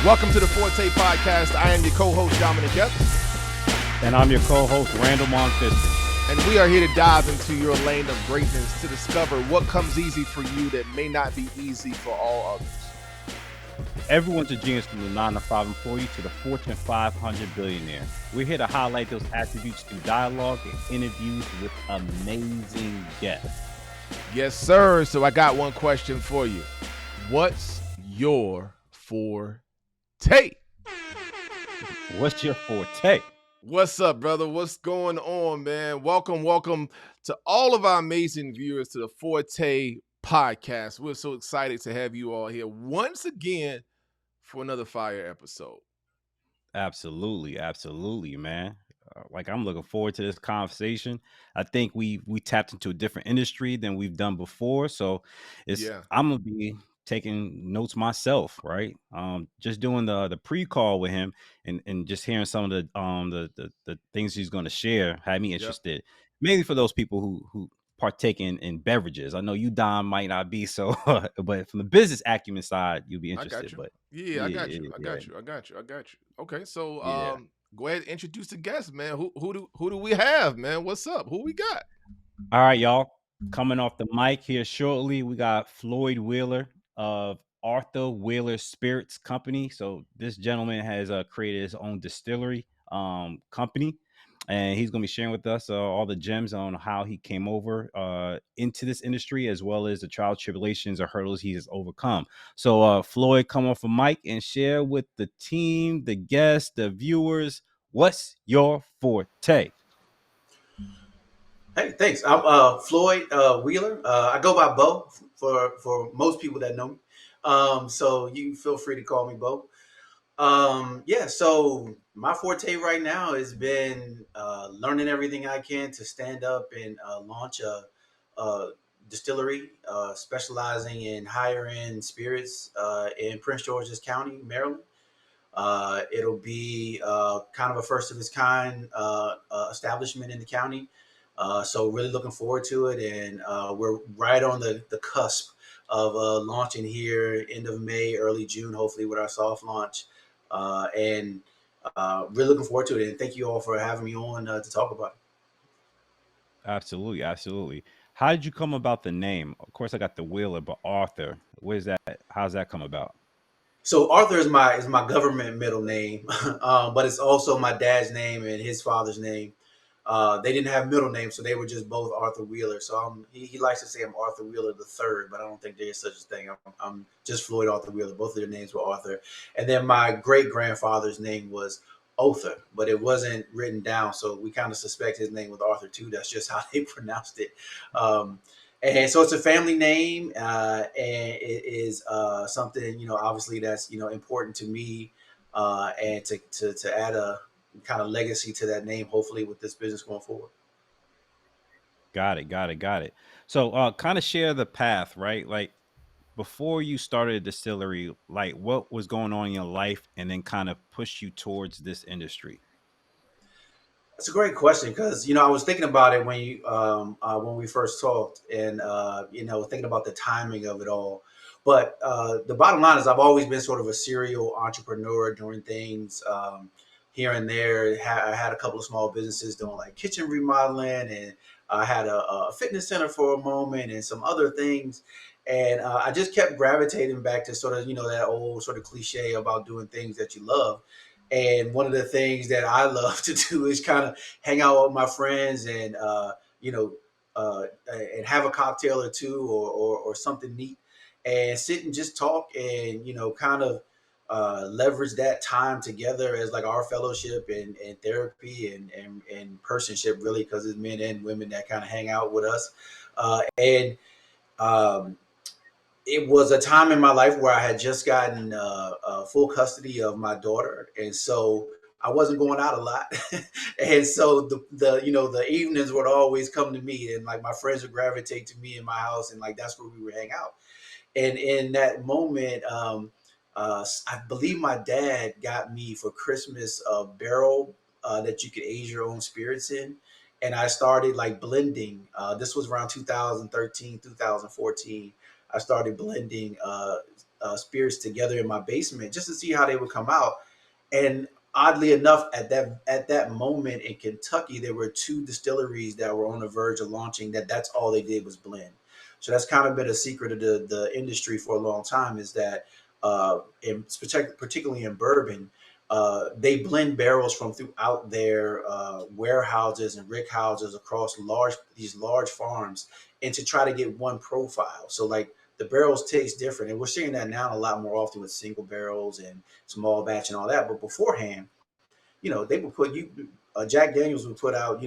Welcome to the Forte podcast. I am your co-host, Dominic Epps. And I'm your co-host, Randall Monfiston. And we are here to dive into your lane of greatness to discover what comes easy for you that may not be easy for all others. Everyone's a genius, from the 9-to-5 employee to the Fortune 500 billionaire. We're here to highlight those attributes through dialogue and interviews with amazing guests. Yes, sir. So I got one question for you. What's your forte? What's your forte? What's up, brother? What's going on, man? Welcome to all of our amazing viewers to the Forte podcast. We're so excited to have you all here once again for another fire episode. Absolutely, man. I'm looking forward to this conversation. I think we tapped into a different industry than we've done before, so I'm gonna be taking notes myself, right? Just doing the pre-call with him and just hearing some of the things he's going to share had me interested. Mainly for those people who partake in beverages. I know you, Dom, might not be so, but from the business acumen side, you'll be interested. I got you. I got you. Okay, so go ahead and introduce the guests, man. Who do we have, man? What's up? Who we got? All right, y'all. Coming off the mic here shortly, we got Floyd Wheeler of Arthur Wheeler Spirits Company. So this gentleman has created his own distillery company, and he's going to be sharing with us all the gems on how he came over into this industry, as well as the trials, tribulations, or hurdles he has overcome. So Floyd, come off a mic and share with the team, the guests, the viewers, what's your forte? Hey, thanks. I'm Floyd Wheeler. I go by Beau for most people that know me. So you feel free to call me Beau. So my forte right now has been learning everything I can to stand up and launch a distillery specializing in higher end spirits in Prince George's County, Maryland. It'll be kind of a first of its kind establishment in the county. So really looking forward to it. And we're right on the cusp of launching here end of May, early June, hopefully with our soft launch. And really looking forward to it. And thank you all for having me on to talk about it. Absolutely. How did you come about the name? Of course, I got the Wheeler, but Arthur, where's that? How's that come about? So Arthur is my government middle name, but it's also my dad's name and his father's name. They didn't have middle names, so they were just both Arthur Wheeler. So he likes to say I'm Arthur Wheeler the third, but I don't think there is such a thing. I'm just Floyd Arthur Wheeler. Both of their names were Arthur. And then my great grandfather's name was Other, but it wasn't written down. So we kind of suspect his name was Arthur too. That's just how they pronounced it. And so it's a family name, and it is something, obviously that's, important to me, and to add a kind of legacy to that name, hopefully with this business going forward. Got it. So kind of share the path, right? Like before you started a distillery, like what was going on in your life and then kind of pushed you towards this industry? That's a great question because I was thinking about it when we first talked, and thinking about the timing of it all. But the bottom line is I've always been sort of a serial entrepreneur, doing things here and there. I had a couple of small businesses doing like kitchen remodeling, and I had a fitness center for a moment and some other things. And I just kept gravitating back to sort of, that old sort of cliche about doing things that you love. And one of the things that I love to do is kind of hang out with my friends and, and have a cocktail or two or something neat and sit and just talk and, kind of leverage that time together as like our fellowship and therapy and personship, really, because it's men and women that kind of hang out with us. And it was a time in my life where I had just gotten full custody of my daughter, and so I wasn't going out a lot, and so the evenings would always come to me, and like my friends would gravitate to me in my house, and like that's where we would hang out. And in that moment, I believe my dad got me for Christmas a barrel that you could age your own spirits in, and I started like blending. This was around 2013, 2014. I started blending spirits together in my basement just to see how they would come out. And oddly enough, at that moment in Kentucky, there were two distilleries that were on the verge of launching. That's all they did was blend. So that's kind of been a secret of the industry for a long time. Is that particularly in bourbon, they blend barrels from throughout their warehouses and rick houses across these large farms, and to try to get one profile. So like the barrels taste different, and we're seeing that now a lot more often with single barrels and small batch and all that. But beforehand, they would put Jack Daniels would put out,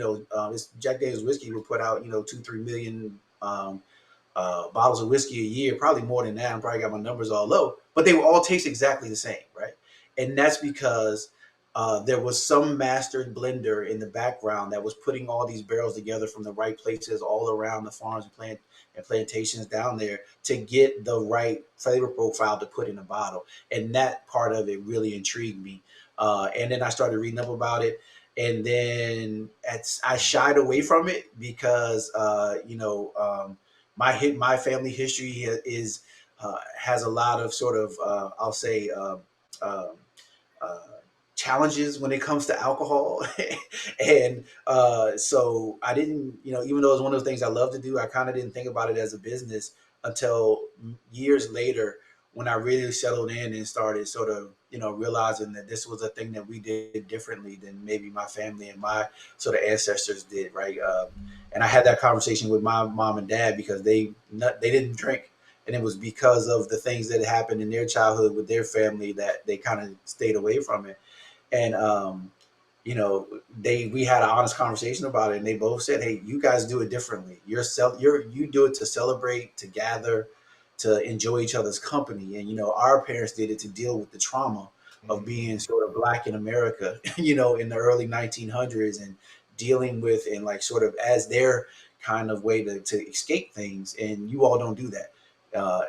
this Jack Daniels whiskey would put out, 2-3 million bottles of whiskey a year, probably more than that. I probably got my numbers all low, but they would all taste exactly the same, right? And that's because there was some mastered blender in the background that was putting all these barrels together from the right places all around the farms and plantations down there to get the right flavor profile to put in a bottle. And that part of it really intrigued me. And then I started reading up about it. And then I shied away from it because, my family history has a lot of sort of I'll say uh, uh, challenges when it comes to alcohol, and so I didn't, even though it's one of those things I love to do, I kind of didn't think about it as a business until years later when I really settled in and started sort of realizing that this was a thing that we did differently than maybe my family and my sort of ancestors did, right? And I had that conversation with my mom and dad because they didn't drink, and it was because of the things that happened in their childhood with their family that they kind of stayed away from it. And we had an honest conversation about it, and they both said, "Hey, you guys do it differently. You do it to celebrate, to gather, to enjoy each other's company, and our parents did it to deal with the trauma of being sort of black in America, in the early 1900s, and dealing with and like sort of as their kind of way to escape things. And you all don't do that,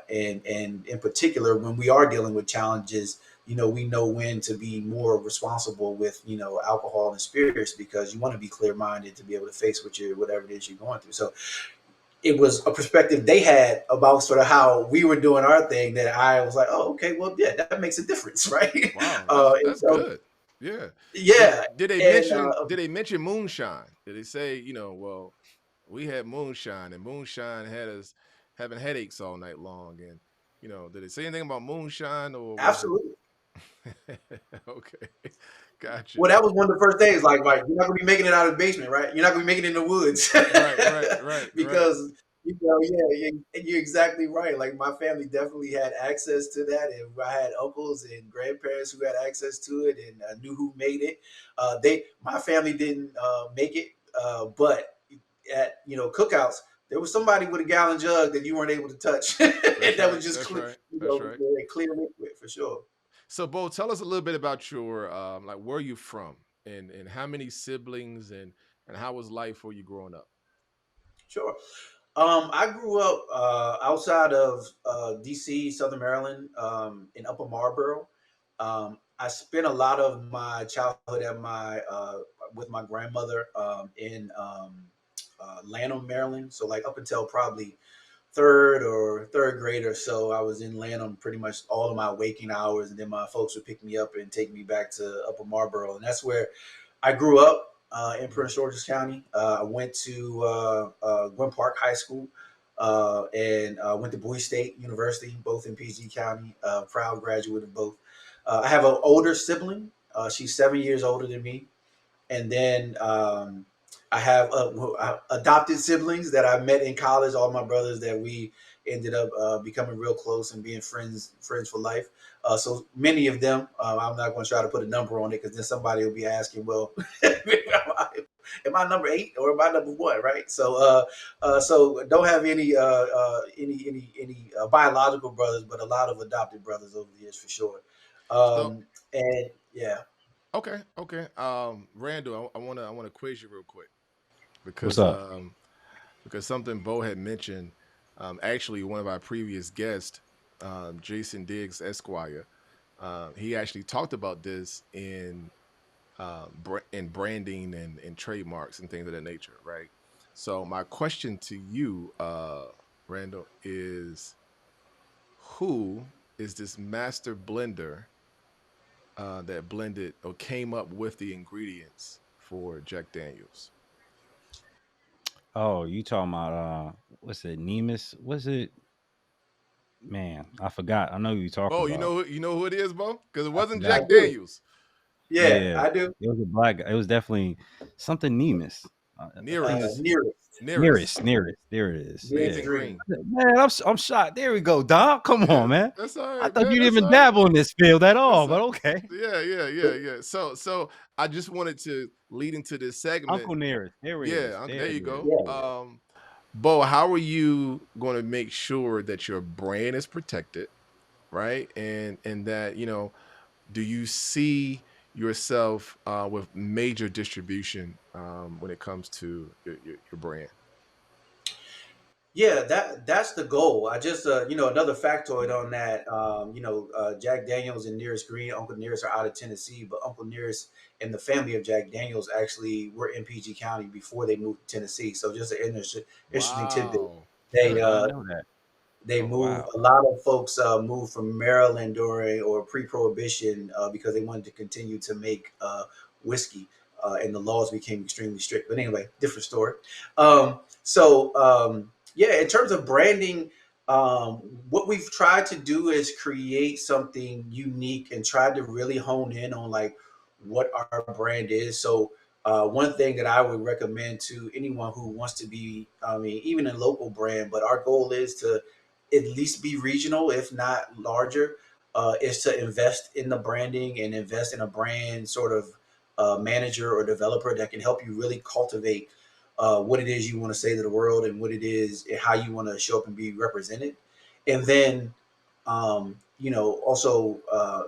and in particular when we are dealing with challenges." We know when to be more responsible with, alcohol and spirits, because you want to be clear minded to be able to face whatever it is you're going through. So it was a perspective they had about sort of how we were doing our thing that I was like, oh, okay, well, yeah, that makes a difference, right? Wow, And that's so, good. Yeah. Did yeah. did they And mention moonshine? Did they say, well, we had moonshine and moonshine had us having headaches all night long, and did they say anything about moonshine, or was it absolutely. okay? Gotcha. Well, that was one of the first things. Like, right, you're not gonna be making it out of the basement, right? You're not gonna be making it in the woods, Right, right, right, right. because yeah, you're exactly right. Like, my family definitely had access to that, and I had uncles and grandparents who had access to it and knew who made it. My family didn't make it, but at cookouts, there was somebody with a gallon jug that you weren't able to touch, and That's that was right. just That's clear, right. That's right. clear liquid for sure. So, Bo, tell us a little bit about your like where you from, and how many siblings, and how was life for you growing up? Sure. I grew up outside of DC, Southern Maryland, in Upper Marlboro. I spent a lot of my childhood with my grandmother in Lanham, Maryland. So like up until probably third grade or so, I was in Lanham pretty much all of my waking hours, and then my folks would pick me up and take me back to Upper Marlboro, and that's where I grew up in Mhm. Prince George's County. I went to Gwen Park High School and went to Bowie State University, both in PG County. Proud graduate of both. I have an older sibling. She's 7 years older than me, and then I have adopted siblings that I met in college. All my brothers that we ended up becoming real close and being friends for life. So many of them, I'm not going to try to put a number on it, because then somebody will be asking, well, am I number 8 or am I number 1? Right. So don't have any biological brothers, but a lot of adopted brothers over the years for sure. So, And yeah, okay, okay. Randall, I wanna quiz you real quick What's because up? um because something Bo had mentioned. Actually, one of our previous guests, Jason Diggs Esquire, he actually talked about this in branding and trademarks and things of that nature, right? So my question to you, Randall, is who is this master blender that blended or came up with the ingredients for Jack Daniels? Oh, you talking about what's it? Nemus? What's it? Man, I forgot. I know who you talking Bo, about. you know who it is, Bo? Because it I wasn't I forgot. Jack do. Daniels. Yeah, Yeah, I do. it was a black guy. It was definitely something Nemus. I think it's Nearest. Nearest. Nearest. Nearest. There it is. Nearest Nearest Yeah, green. green. man, I'm shocked. There we go, Dom. Come Yeah, on, man. that's all I right, thought man. you didn't That's even all right. dabble in this field at all, That's but all, okay. yeah. So I just wanted to lead into this segment. Uncle Nearest. There he is. Yeah, There there it you is. go. Yeah. Bo, how are you going to make sure that your brand is protected, right? And that, do you see yourself with major distribution when it comes to your brand? Yeah, that's the goal. I just another factoid on that. Jack Daniels and Nearest Green, Uncle Nearest are out of Tennessee, but Uncle Nearest and the family of Jack Daniels actually were in PG County before they moved to Tennessee. So just an interesting tidbit. Wow. I They did not know that. they Oh moved. wow. A lot of folks moved from Maryland during or pre-prohibition because they wanted to continue to make whiskey, and the laws became extremely strict. But anyway, different story. Yeah, in terms of branding, what we've tried to do is create something unique and tried to really hone in on like what our brand is. So one thing that I would recommend to anyone who wants to be, I mean, even a local brand, but our goal is to at least be regional, if not larger, is to invest in the branding and invest in a brand sort of manager or developer that can help you really cultivate what it is you want to say to the world and what it is and how you want to show up and be represented. And then, also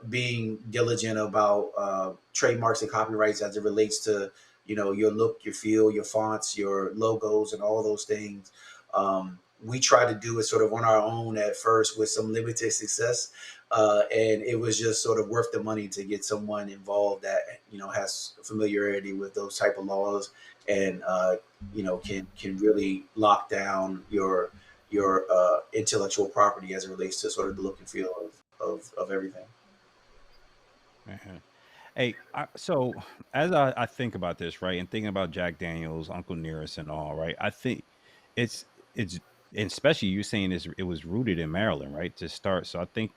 being diligent about trademarks and copyrights as it relates to, your look, your feel, your fonts, your logos, and all those things. We tried to do it sort of on our own at first with some limited success. And it was just sort of worth the money to get someone involved that, has familiarity with those type of laws and, can really lock down your intellectual property as it relates to sort of the look and feel of everything. Uh-huh. Hey, so as I think about this, right, and thinking about Jack Daniels, Uncle Nearest, and all, right, I think it's it's and especially you saying it was rooted in Maryland, right, to start. So I think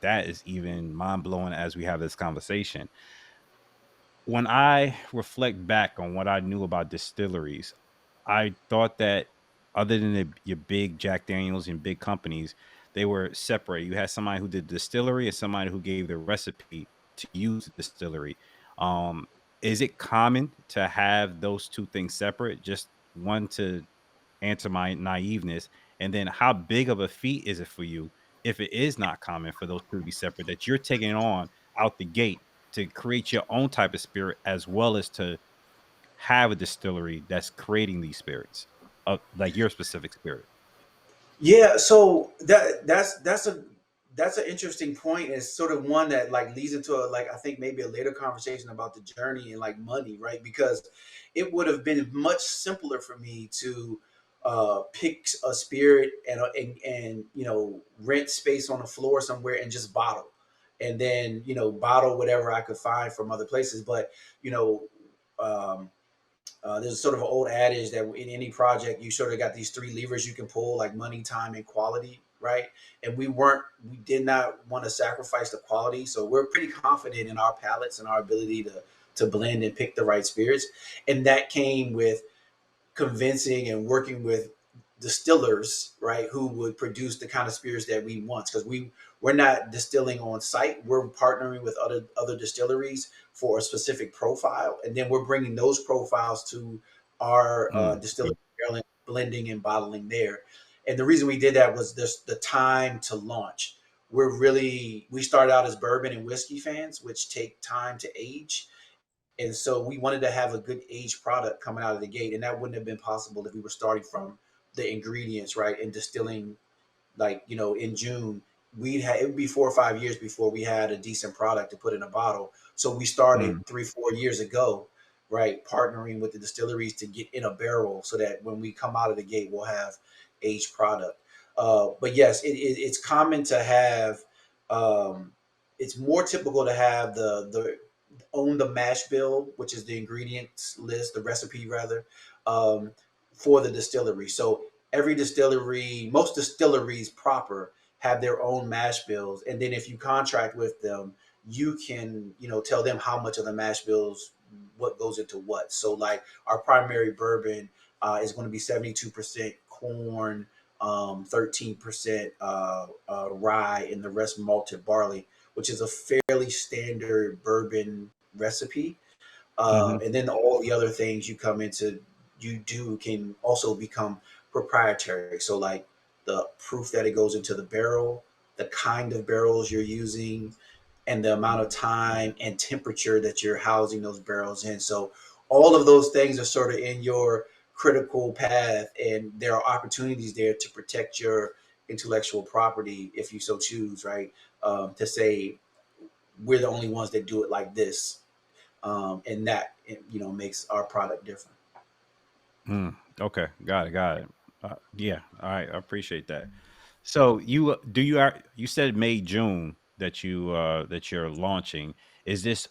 that is even mind blowing as we have this conversation. When I reflect back on what I knew about distilleries, I thought that other than your big Jack Daniels and big companies, they were separate. You had somebody who did distillery and somebody who gave the recipe to use the distillery. Um, is it common to have those two things separate? Just one to answer my naiveness, and then how big of a feat is it for you if it is not common for those two to be separate that you're taking on out the gate to create your own type of spirit as well as to have a distillery that's creating these spirits of like your specific spirit. Yeah, so that's an interesting point. It's sort of one that like leads into a like I think maybe a later conversation about the journey and like money, right? Because it would have been much simpler for me to pick a spirit and rent space on the floor somewhere and just bottle, and then bottle whatever I could find from other places. But you know, um, there's sort of an old adage that in any project you sort of got these three levers you can pull, like money, time, and quality, right? And we did not want to sacrifice the quality, so we're pretty confident in our palates and our ability to blend and pick the right spirits, and that came with convincing and working with distillers, right, who would produce the kind of spirits that we want. Because we're not distilling on site; we're partnering with other distilleries for a specific profile, and then we're bringing those profiles to our Mm, distillery, blending and bottling there. And the reason we did that was this: the time to launch. We started out as bourbon and whiskey fans, which take time to age, and so we wanted to have a good aged product coming out of the gate. And that wouldn't have been possible if we were starting from the ingredients, right? And distilling like, in June, it would be 4 or 5 years before we had a decent product to put in a bottle. So we mm, started 3, 4 years ago, right? Partnering with the distilleries to get in a barrel so that when we come out of the gate, we'll have aged product. But yes, it's common to have. Um, it's more typical to have the own the mash bill, which is the ingredients list, the recipe rather, um, for the distillery. So every distillery, most distilleries proper have their own mash bills, and then if you contract with them, you can tell them how much of the mash bills what goes into what. So like our primary bourbon is going to be 72% corn, 13% rye, and the rest malted barley, which is a fairly standard bourbon recipe. Hmm. And then all the other things you do can also become proprietary. So like the proof that it goes into the barrel, the kind of barrels you're using, and the amount of time and temperature that you're housing those barrels in. So all of those things are sort of in your critical path, and there are opportunities there to protect your intellectual property if you so choose, right? To say we're the only ones that do it like this, and that makes our product different. Mm, okay, got it. Yeah, all right, I appreciate that. So you you said May June that you're launching. Is this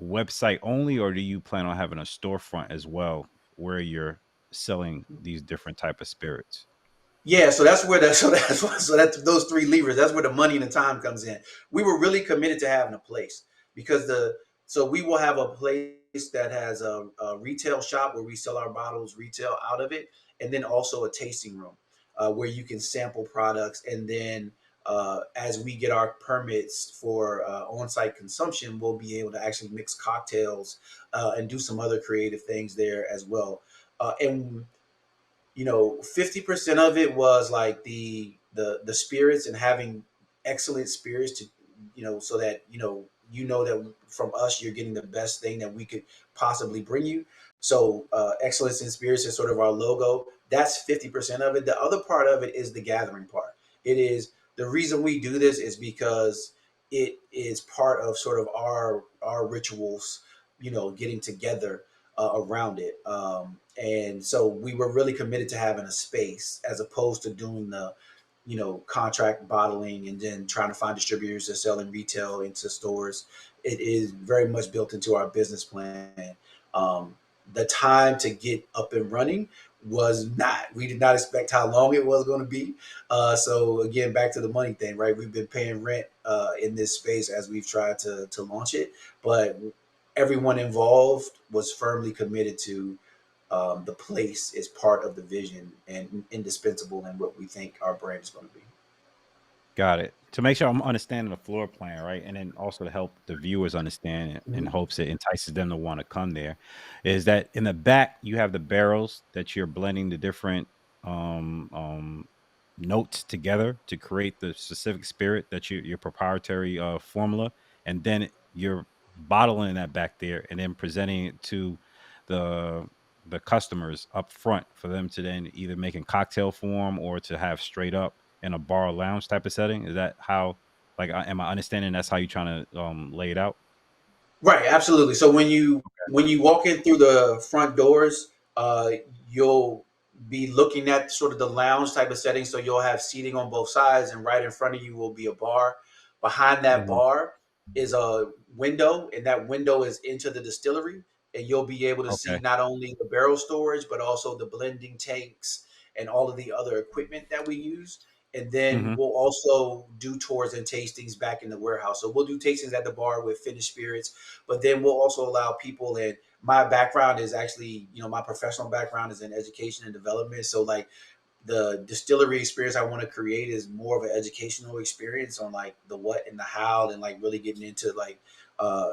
website only, or do you plan on having a storefront as well where you're selling these different type of spirits? Yeah, so that's where that's those three levers. That's where the money and the time comes in. We were really committed to having a place because we will have a place that has a retail shop where we sell our bottles retail out of it, and then also a tasting room where you can sample products, and then as we get our permits for on-site consumption, we'll be able to actually mix cocktails and do some other creative things there as well. And 50% of it was like the spirits and having excellent spirits to so that that from us you're getting the best thing that we could possibly bring you. So excellence in spirits is sort of our logo. That's 50% of it. The other part of it is the gathering part. It is the reason we do this is because it is part of sort of our rituals, getting together around it. And so we were really committed to having a space as opposed to doing the, contract bottling and then trying to find distributors to sell in retail into stores. It is very much built into our business plan. Um, the time to get up and running was not, we did not expect how long it was going to be. So again, back to the money thing, right? We've been paying rent in this space as we've tried to launch it, but everyone involved was firmly committed to the place is part of the vision and indispensable in what we think our brand is going to be. Got it. To make sure I'm understanding the floor plan, right? And then also to help the viewers understand it in Mhm. hopes it entices them to want to come there, is that in the back you have the barrels that you're blending the different um um notes together to create the specific spirit that your proprietary formula, and then you're bottling that back there and then presenting it to the the customers up front for them to then either make in cocktail form or to have straight up in a bar or lounge type of setting? Is that how, like, am I understanding that's how you trying to lay it out? Right, absolutely. So when you walk in through the front doors, you'll be looking at sort of the lounge type of setting. So you'll have seating on both sides, and right in front of you will be a bar. Behind that Hmm. bar is a window, and that window is into the distillery. And you'll be able to see Okay. not only the barrel storage, but also the blending tanks and all of the other equipment that we use. And then Hmm. we'll also do tours and tastings back in the warehouse. So we'll do tastings at the bar with finished spirits, but then we'll also allow people in. My background is actually, my professional background is in education and development. So like the distillery experience I want to create is more of an educational experience on like the what and the how, and like really getting into like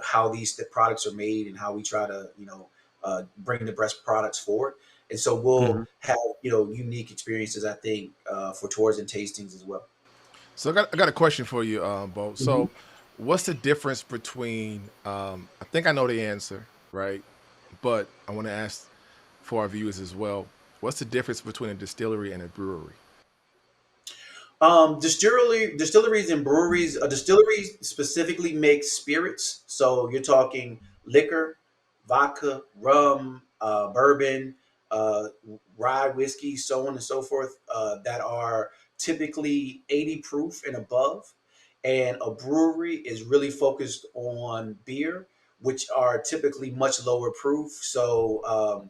how these products are made and how we try to bring the best products forward. And so we'll Hmm. have unique experiences, I think, for tours and tastings as well. So I got a question for you, Beau. Mhm. So what's the difference between I think I know the answer, right? But I want to ask for our viewers as well. What's the difference between a distillery and a brewery? Distilleries and breweries. A distillery specifically makes spirits, so you're talking liquor, vodka, rum, bourbon, uh, rye whiskey, so on and so forth. That are typically 80 proof and above. And a brewery is really focused on beer, which are typically much lower proof. So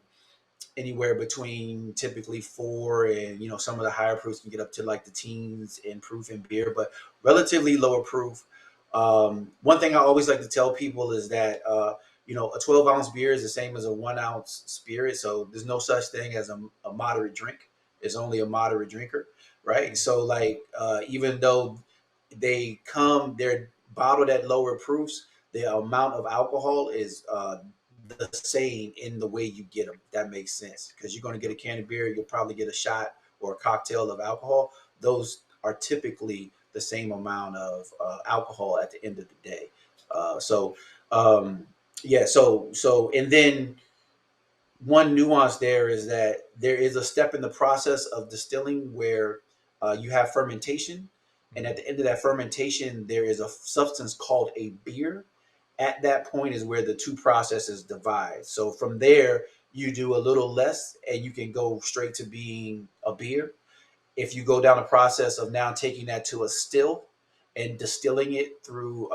anywhere between typically 4 and some of the higher proofs can get up to like the teens in proof in beer, but relatively lower proof. One thing I always like to tell people is that a 12-ounce beer is the same as a 1-ounce spirit, so there's no such thing as a moderate drink. It's only a moderate drinker, right? So like even though they're bottled at lower proofs, the amount of alcohol is the same in the way you get them. If that makes sense, because you're going to get a can of beer, you'll probably get a shot or a cocktail of alcohol. Those are typically the same amount of alcohol at the end of the day. So yeah, and then one nuance there is that there is a step in the process of distilling where you have fermentation, and at the end of that fermentation, there is a substance called a beer. At that point is where the two processes divide. So from there, you do a little less, and you can go straight to being a beer. If you go down the process of now taking that to a still and distilling it through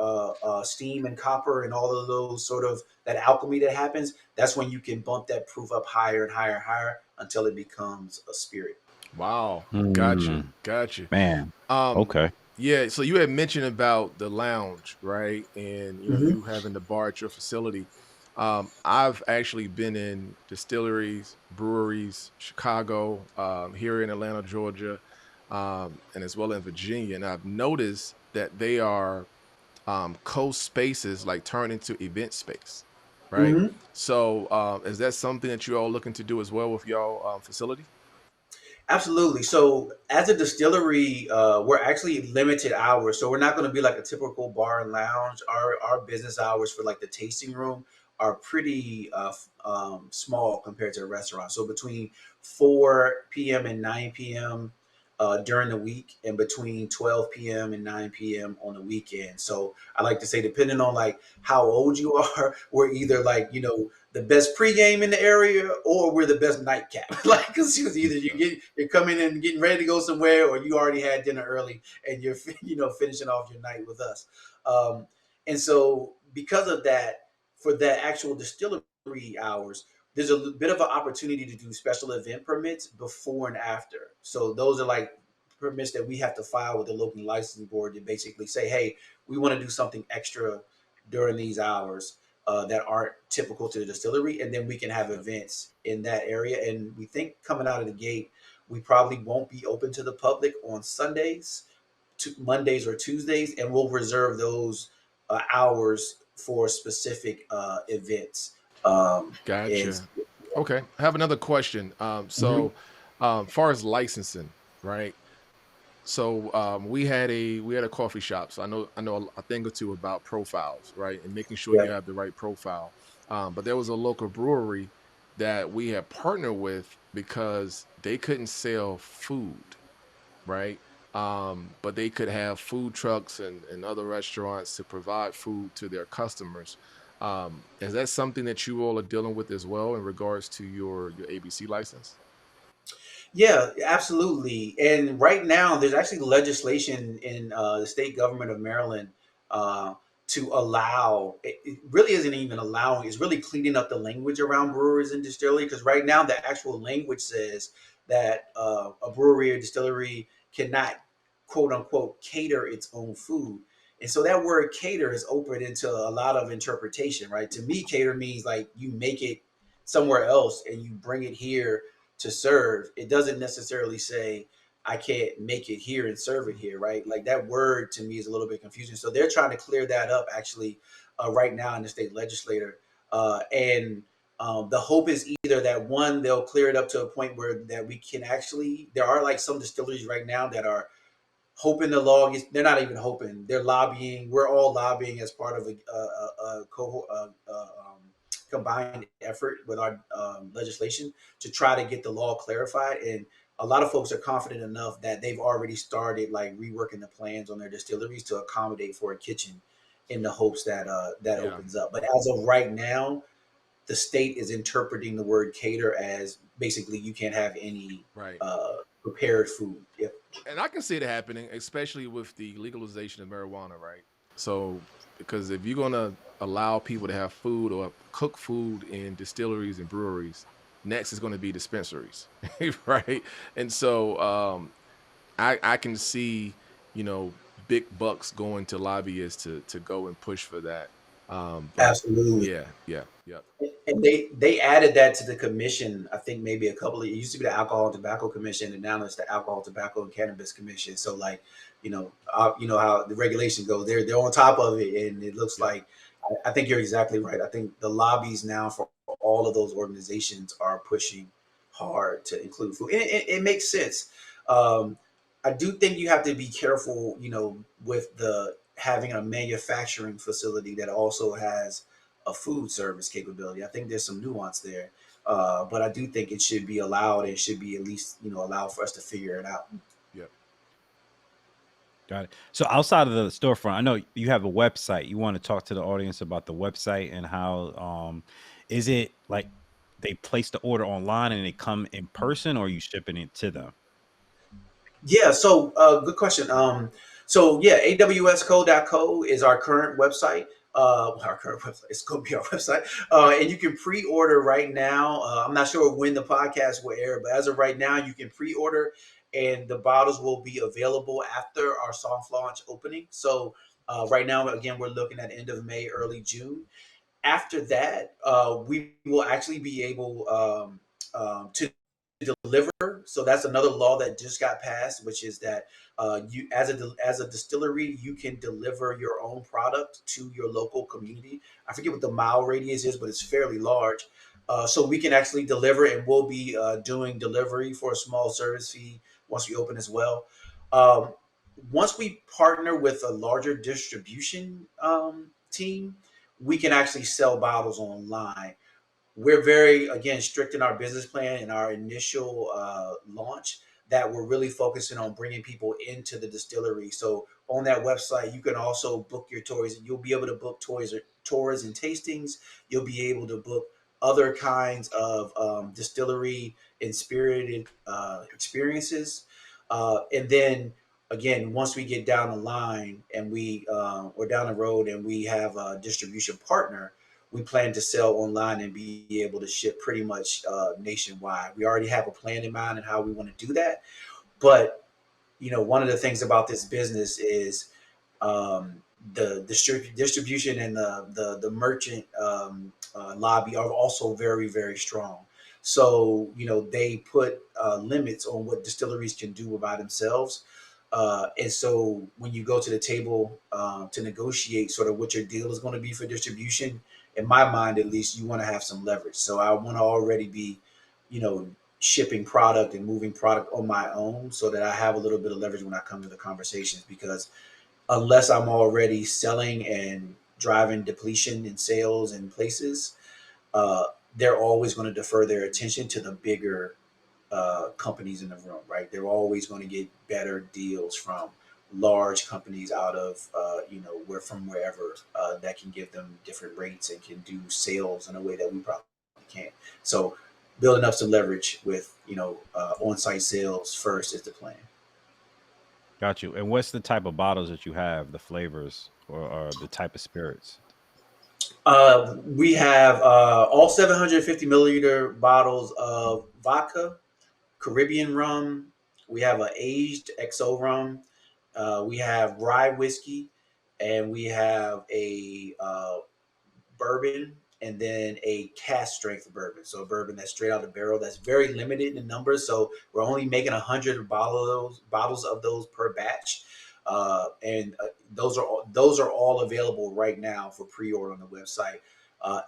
steam and copper and all of those sort of that alchemy that happens, that's when you can bump that proof up higher and higher and higher until it becomes a spirit. Wow. Gotcha. Mm, Gotcha. man. Um, Okay. yeah, so you had mentioned about the lounge, right? And Mm-hmm. you having the bar at your facility. I've actually been in distilleries, breweries, Chicago, here in Atlanta, Georgia, and as well in Virginia. And I've noticed that they are co-spaces like turn into event space, right? Mm-hmm. So is that something that you all looking to do as well with y'all facility? Absolutely. So, as a distillery, we're actually limited hours. So, we're not going to be like a typical bar and lounge. Our business hours for like the tasting room are pretty small compared to a restaurant. So, between 4 p.m. and 9 p.m. During the week, and between 12 p.m. and 9 p.m. on the weekend. So, I like to say, depending on like how old you are, we're either like, the best pregame in the area, or we're the best nightcap. Like, because either you're coming in getting ready to go somewhere, or you already had dinner early and you're finishing off your night with us. Um, and so because of that, for that actual distillery hours, there's a bit of an opportunity to do special event permits before and after. So those are like permits that we have to file with the local licensing board to basically say, hey, we want to do something extra during these hours that aren't typical to the distillery, and then we can have events in that area. And we think coming out of the gate, we probably won't be open to the public on Sundays, Mondays or Tuesdays, and we'll reserve those hours for specific events. And Gotcha. Okay. I have another question. Mhm. Far as licensing, right? So we had a coffee shop. So I know a thing or two about profiles, right? And making sure Yeah. you have the right profile. But there was a local brewery that we had partnered with because they couldn't sell food, right? But they could have food trucks and other restaurants to provide food to their customers. Is that something that you all are dealing with as well in regards to your ABC license? Yeah, absolutely. And right now, there's actually legislation in the state government of Maryland uh, to allow. It really isn't even allowing. It's really cleaning up the language around breweries and distillery. Because right now, the actual language says that a brewery or distillery cannot, quote unquote, cater its own food. And so that word cater is open into a lot of interpretation, right? To me, cater means like you make it somewhere else and you bring it here to serve. It doesn't necessarily say I can't make it here and serve it here, right? Like that word to me is a little bit confusing. So they're trying to clear that up actually right now in the state legislature. And The hope is either that one, they'll clear it up to a point where that we can actually, there are like some distilleries right now that are hoping the law gets, they're not even hoping, they're lobbying. We're all lobbying as part of combined effort with our legislation to try to get the law clarified. And a lot of folks are confident enough that they've already started like reworking the plans on their distilleries to accommodate for a kitchen in the hopes that that Yeah. opens up. But as of right now, the state is interpreting the word cater as basically you can't have any Right. prepared food. Yep. And I can see it happening, especially with the legalization of marijuana, right? So, because if you're gonna allow people to have food or cook food in distilleries and breweries, next is going to be dispensaries, right? And so, I can see, you know, big bucks going to lobbyists to go and push for that. But Absolutely. yeah, yeah, yeah, And they added that to the commission. I think maybe a couple of it used to be the Alcohol and Tobacco Commission, and now it's the Alcohol, Tobacco, and Cannabis Commission. So like, you know how the regulation goes. They're on top of it, and it looks yeah, like I think you're exactly right. I think the lobbies now for all of those organizations are pushing hard to include food. And it makes sense. Um, I do think you have to be careful, with the having a manufacturing facility that also has a food service capability. I think there's some nuance there, but I do think it should be allowed. It should be at least allowed for us to figure it out. yeah. Got it. So outside of the storefront, I know you have a website. You want to talk to the audience about the website and how is it like they place the order online and they come in person, or are you shipping it to them? Yeah, so good question. So yeah, awsco.co is our current website. Our current website. It's going to be our website, and you can pre-order right now. I'm not sure when the podcast will air, but as of right now, you can pre-order, and the bottles will be available after our soft launch opening. So right now, again, we're looking at end of May, early June. After that, we will actually be able to deliver. So that's another law that just got passed, which is that you, as a distillery, you can deliver your own product to your local community. I forget what the mile radius is, but it's fairly large. So we can actually deliver, and we'll be doing delivery for a small service fee once we open as well. Um, Once we partner with a larger distribution team, we can actually sell bottles online. We're very, again, strict in our business plan and our initial launch, that we're really focusing on bringing people into the distillery. So on that website, you can also book your tours, and you'll be able to book tours and tastings. You'll be able to book other kinds of distillery inspirited experiences, and then again, once we get down the line and or down the road and we have a distribution partner, we plan to sell online and be able to ship pretty much nationwide. We already have a plan in mind and how we want to do that. But one of the things about this business is the distribution and the merchant lobby are also very, very strong. So they put limits on what distilleries can do by themselves. And so when you go to the table to negotiate sort of what your deal is going to be for distribution, in my mind at least, you want to have some leverage. So I want to already be, you know, shipping product and moving product on my own, so that I have a little bit of leverage when I come to the conversations. Because unless I'm already selling and driving depletion in sales and places, uh, they're always going to defer their attention to the bigger companies in the room, right? They're always going to get better deals from large companies out of, where from wherever, that can give them different rates and can do sales in a way that we probably can't. So building up some leverage with, on-site sales first is the plan. Got you. And what's the type of bottles that you have, the flavors or the type of spirits? We have all 750 milliliter bottles of vodka, Caribbean rum. We have an aged XO rum. We have rye whiskey, and we have a bourbon, and then a cask strength bourbon. So a bourbon that's straight out of the barrel. That's very limited in numbers. So we're only making 100 bottles of those per batch. And those are all available right now for pre-order on the website.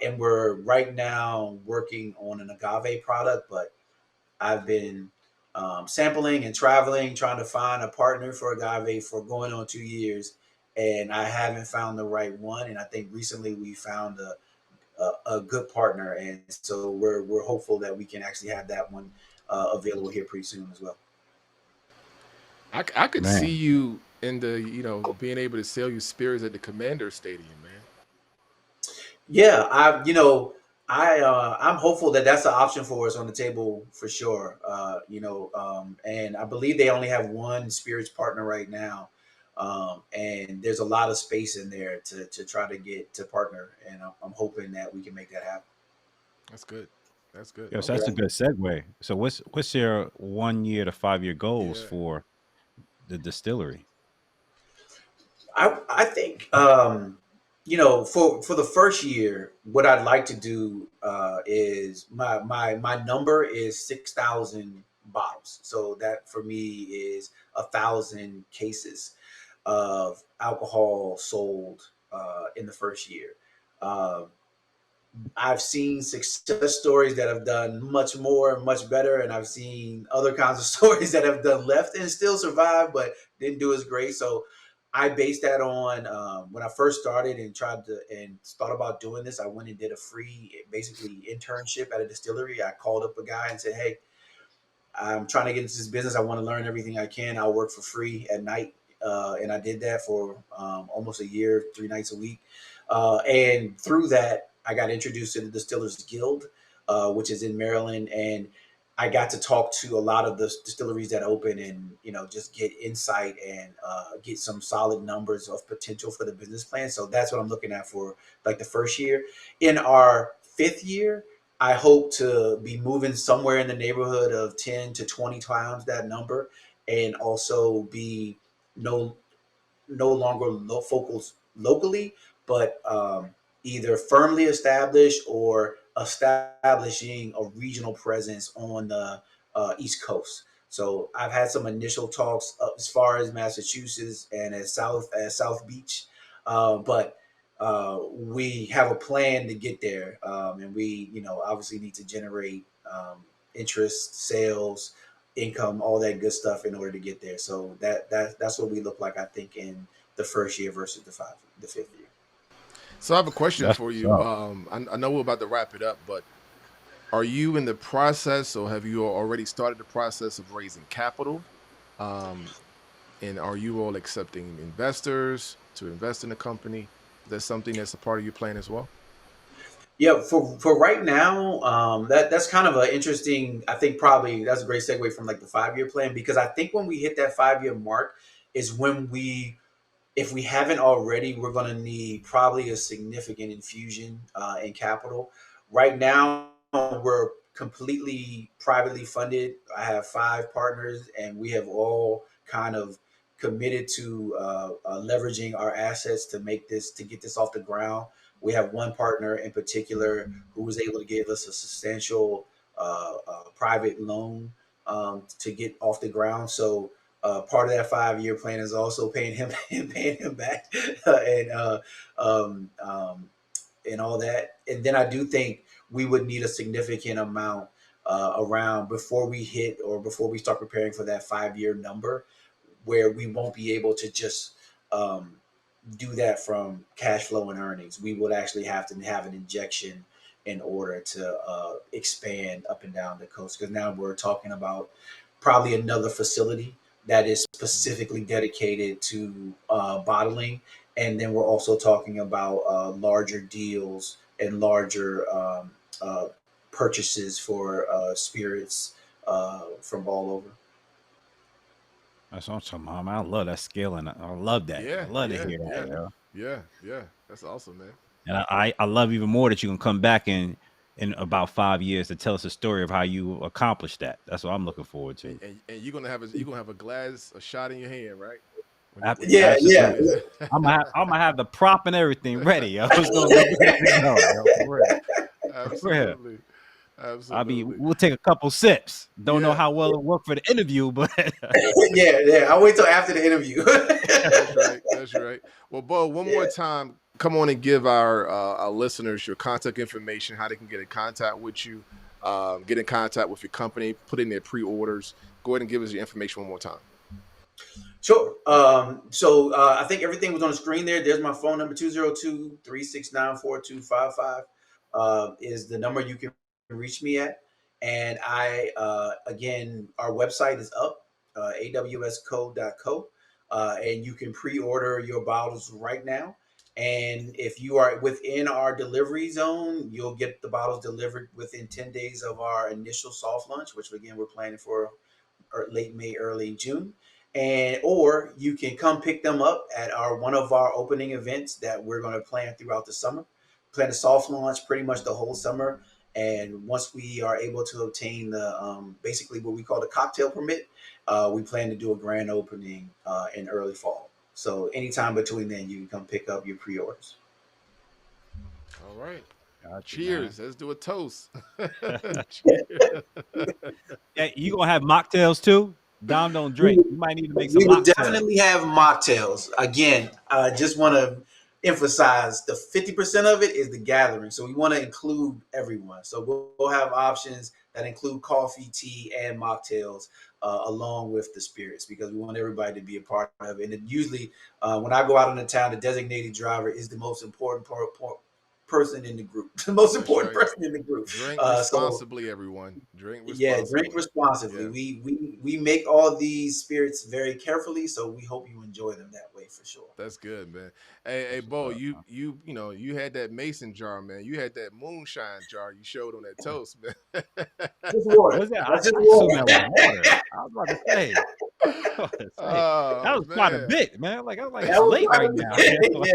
And we're right now working on an agave product, but I've been sampling and traveling, trying to find a partner for agave for going on 2 years, and I haven't found the right one. And I think recently we found a good partner, and so we're hopeful that we can actually have that one available here pretty soon as well. I could see Man, you in the being able to sell your spirits at the Commander Stadium, man. Yeah, I'm hopeful that that's an option for us on the table for sure. And I believe they only have one spirits partner right now, and there's a lot of space in there to try to get to partner, and I'm hoping that we can make that happen. That's good. That's good. Yes, Okay. that's a good segue. So what's your 1 year to 5 year goals Yeah. for the distillery? I think for the first year, what I'd like to do is my number is 6,000 bottles. So that for me is 1,000 cases of alcohol sold in the first year. Uh, I've seen success stories that have done much more and much better, and I've seen other kinds of stories that have done left and still survived, but didn't do as great. So I based that on when I first started and tried to and thought about doing this. I went and did a free, basically, internship at a distillery. I called up a guy and said, "Hey, I'm trying to get into this business. I want to learn everything I can. I'll work for free at night." And I did that for almost a year, 3 nights a week. And through that, I got introduced to the Distillers Guild, which is in Maryland. And I got to talk to a lot of the distilleries that open and, just get insight and get some solid numbers of potential for the business plan. So that's what I'm looking at for like the first year. In our fifth year, I hope to be moving somewhere in the neighborhood of 10 to 20 times that number, and also be no no longer focused locally, but either firmly established or establishing a regional presence on the East Coast. So I've had some initial talks as far as Massachusetts and as South Beach, but we have a plan to get there, and we obviously need to generate interest, sales, income, all that good stuff in order to get there. So that's what we look like, I think, in the first year versus the fifth year. So I have a question That's for what's you. up. I know we're about to wrap it up, but are you in the process, or have you already started the process of raising capital? Um, and are you all accepting investors to invest in the company? Is that something that's a part of your plan as well? Yeah, for right now, that's kind of an interesting. I think probably that's a great segue from like the 5 year plan, because I think when we hit that 5 year mark is when if we haven't already, we're going to need probably a significant infusion in capital. Right now, we're completely privately funded. I have 5 partners, and we have all kind of committed to leveraging our assets to get this off the ground. We have one partner in particular who was able to give us a substantial private loan to get off the ground. So part of that 5 year plan is also paying him paying him back and um, um, and all that. And then I do think we would need a significant amount around before we hit or before we start preparing for that 5 year number, where we won't be able to just um, do that from cash flow and earnings. We would actually have to have an injection in order to expand up and down the coast. Because now we're talking about probably another facility that is Mhm. specifically dedicated to bottling. And then we're also talking about larger deals and larger uh, purchases for spirits from all over. That's what I'm talking about, man. I love that skill, and I love that. I Yeah, love to yeah, hear that, yeah, yo. yeah, yeah. That's awesome, man. And I love even more that you can come back in about 5 years to tell us a story of how you accomplished that. That's what I'm looking forward to. And you're gonna have a glass, a shot in your hand, right? When you Yeah, get yeah. Absolutely. to I'm gonna have the prop and everything ready, yo. It's gonna be ready to go, yo. For real. For real. absolutely, I mean, absolutely. we'll take a couple sips. Don't know Yeah, how well it worked for the interview, but Yeah, yeah. I'll wait till after the interview. that's right. That's right. Well, Bo, one more Yeah. time, come on and give our listeners your contact information, how they can get in contact with you, get in contact with your company, put in their pre-orders. Go ahead and give us your information one more time. Sure. So I think everything was on the screen there. There's my phone number, 202-369-4255 is the number you can reach me at. And again, our website is up, awsco.co, and you can pre-order your bottles right now. And if you are within our delivery zone, you'll get the bottles delivered within 10 days of our initial soft launch, which again, we're planning for late May, early June. And or you can come pick them up at our one of our opening events that we're going to plan throughout the summer. Plan a soft launch pretty much the whole summer. And once we are able to obtain the basically what we call the cocktail permit, we plan to do a grand opening in early fall. So anytime between then, you can come pick up your pre-orders. All right. Gotcha, Cheers. Let's do a toast. man. Cheers. Hey, you gonna have mocktails too? Dom don't We drink. You might need to make some we would mocktails. definitely have mocktails. Again, I just want to emphasize the 50% of it is the gathering. So we want to include everyone. So we'll have options that include coffee, tea, and mocktails along with the spirits because we want everybody to be a part of it. And it usually, when I go out into town, the designated driver is the most important person in the group, the most That's important right. person in the group. Drink So responsibly, everyone. Drink yeah, responsibly. drink responsibly. Yeah. We make all these spirits very carefully, so we hope you enjoy them that way for sure. That's good, man. Hey, That's what's Beau, up, man. you know, you had that mason jar, man. You had that moonshine jar you showed on that toast, man. Just water. What's that? That's just I assume that was water. water. I was about to say. I was about to say, that Oh was quite a man. bit, man. Like I was like, That it's was late quite right a now. bit. Like,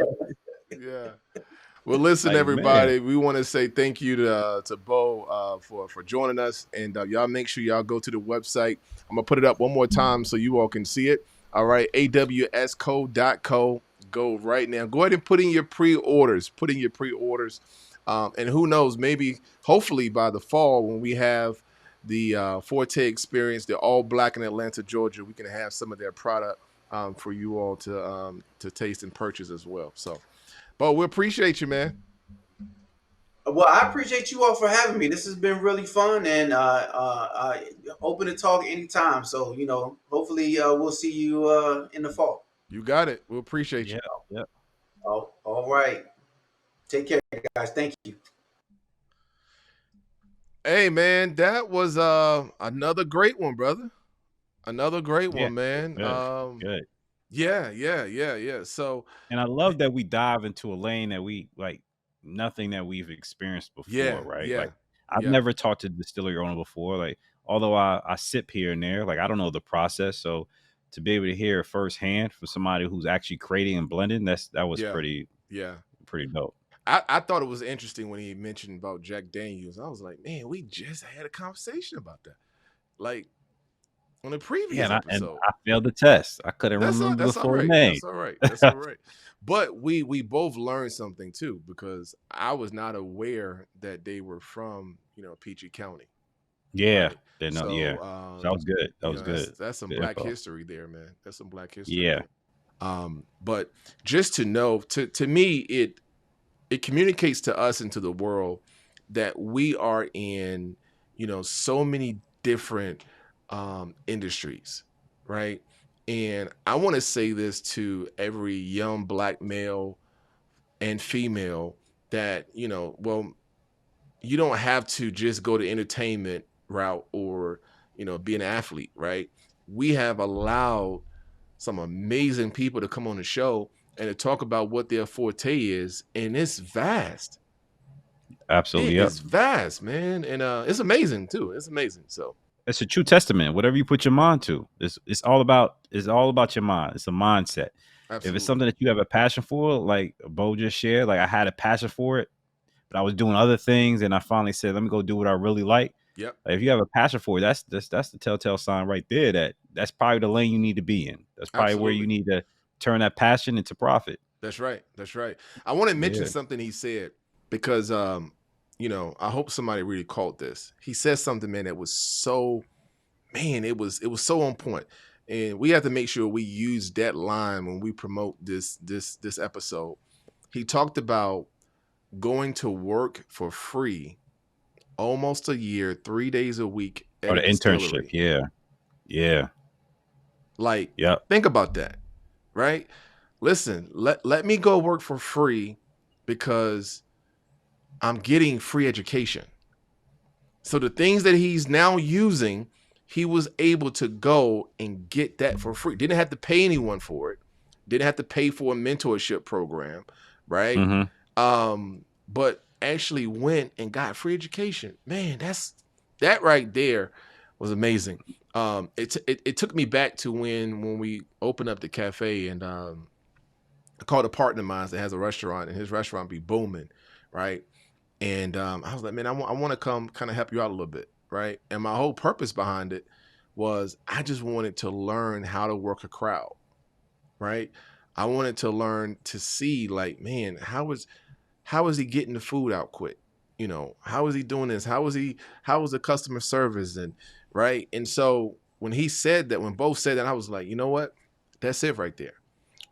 Yeah. Yeah. Well, listen, like, man. everybody. We want to say thank you to Beau for joining us, and y'all make sure y'all go to the website. I'm gonna put it up one more time so you all can see it. All right, awsco.co. Go right now. Go ahead and put in your pre-orders. Put in your pre-orders, and who knows? Maybe, hopefully, by the fall when we have the Forte experience, the all black in Atlanta, Georgia, we can have some of their product for you all to taste and purchase as well. So. But we appreciate you, man. Well, I appreciate you all for having me. This has been really fun and open to talk anytime. So, hopefully we'll see you in the fall. You got it. We appreciate Yeah, you. yeah. Oh, all right. Take care, guys. Thank you. Hey, man, that was another great one, brother. Another great Yeah. one, man. Good. Good. Yeah. So And I love that we dive into a lane that we like nothing that we've experienced before, right? Like I've yeah. never talked to the distillery owner before. Like, although I sip here and there, like I don't know the process. So to be able to hear it firsthand from somebody who's actually creating and blending, that was Yeah. pretty dope. I thought it was interesting when he mentioned about Jack Daniels. I was like, man, we just had a conversation about that. Like on the previous Yeah, and episode. I failed the test. I couldn't That's remember the all full right. name. That's all right. That's all right. But we both learned something too because I was not aware that they were from Peachey County. Yeah, Right? they know. So Yeah, that was good. That was good. That's some Good black info. history there, man. That's some black history. Yeah, There. But just to know, to me, it communicates to us and to the world that we are in so many different industries, right? And I want to say this to every young black male and female that, well, you don't have to just go to entertainment route or, be an athlete, right? We have allowed some amazing people to come on the show and to talk about what their forte is. And it's vast. absolutely. It Yep. is vast, man. And it's amazing too. It's amazing. So It's a true testament. Whatever you put your mind to, it's all about your mind. It's a mindset. absolutely. If it's something that you have a passion for, like Beau just shared, like I had a passion for it, but I was doing other things, and I finally said, "Let me go do what I really like." Yep. Like, if you have a passion for it, that's the telltale sign right there that that's probably the lane you need to be in. That's probably where you need to turn that passion into profit. That's right. That's right. I want to mention Yeah. something he said because I hope somebody really caught this. He said something, man, that was so, man, it was so on point. And we have to make sure we use that line when we promote this episode. He talked about going to work for free almost a year, 3 days a week at Or a the distillery. internship. Yeah. Like, Yep. think about that, right? Listen, let me go work for free because I'm getting free education. So the things that he's now using, he was able to go and get that for free. Didn't have to pay anyone for it. Didn't have to pay for a mentorship program. right? Mm-hmm. But actually went and got free education. Man, that right there was amazing. It took me back to when we opened up the cafe, and I called a partner of mine that has a restaurant, and his restaurant be booming, right? And I was like, man, I want to come kind of help you out a little bit, right? And my whole purpose behind it was I just wanted to learn how to work a crowd, right? I wanted to learn to see, like, man, how is he getting the food out quick? You know, how is he doing this? How is the customer service? And right. And so when Beau said that, I was like, you know what? That's it right there.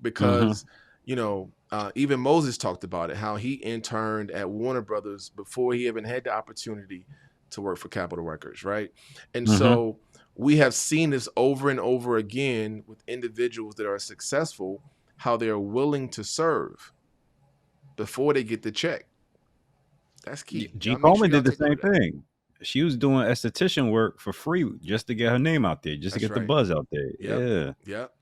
Because, you know, even Moses talked about it, how he interned at Warner Brothers before he even had the opportunity to work for Capitol Records, right? And so we have seen this over and over again with individuals that are successful, how they're willing to serve before they get the check. That's key. G. Coleman did the same thing. She was doing esthetician work for free just to get her name out there, just to get the buzz out there. Yep.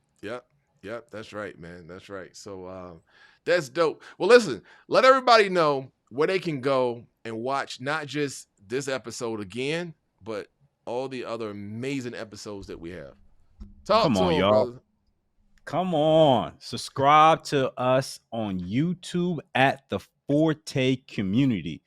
That's right, man. That's right. So that's dope. Well, listen, let everybody know where they can go and watch not just this episode again, but all the other amazing episodes that we have. Come on, y'all. Brother. Come on. Subscribe to us on YouTube at the Forte Community.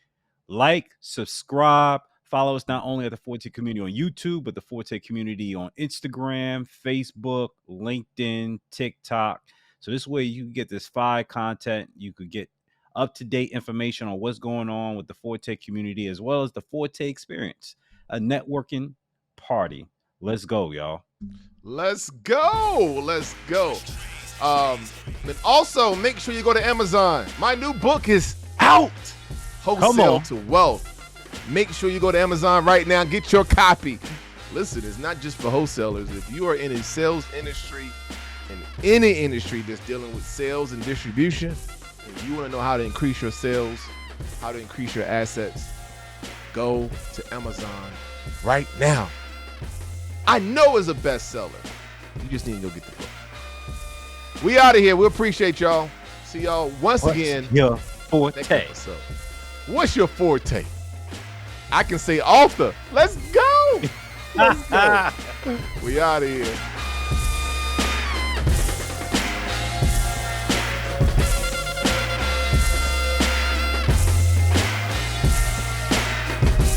Like, subscribe, follow us not only at the Forte Community on YouTube, but the Forte Community on Instagram, Facebook, LinkedIn, TikTok. So this way you can get this fire content. You could get up-to-date information on what's going on with the Forte community, as well as the Forte experience, a networking party. Let's go, y'all. Let's go. And also make sure you go to Amazon. My new book is out. Wholesale to Wealth. Make sure you go to Amazon right now and get your copy. Listen, it's not just for wholesalers. If you are in a sales industry, in any industry that's dealing with sales and distribution, and you want to know how to increase your sales, how to increase your assets, go to Amazon right now. I know it's a bestseller. You just need to go get the book. We out of here. We appreciate y'all. See y'all once again. Your forte. What's your forte? I can say Arthur. Let's go. We out of here.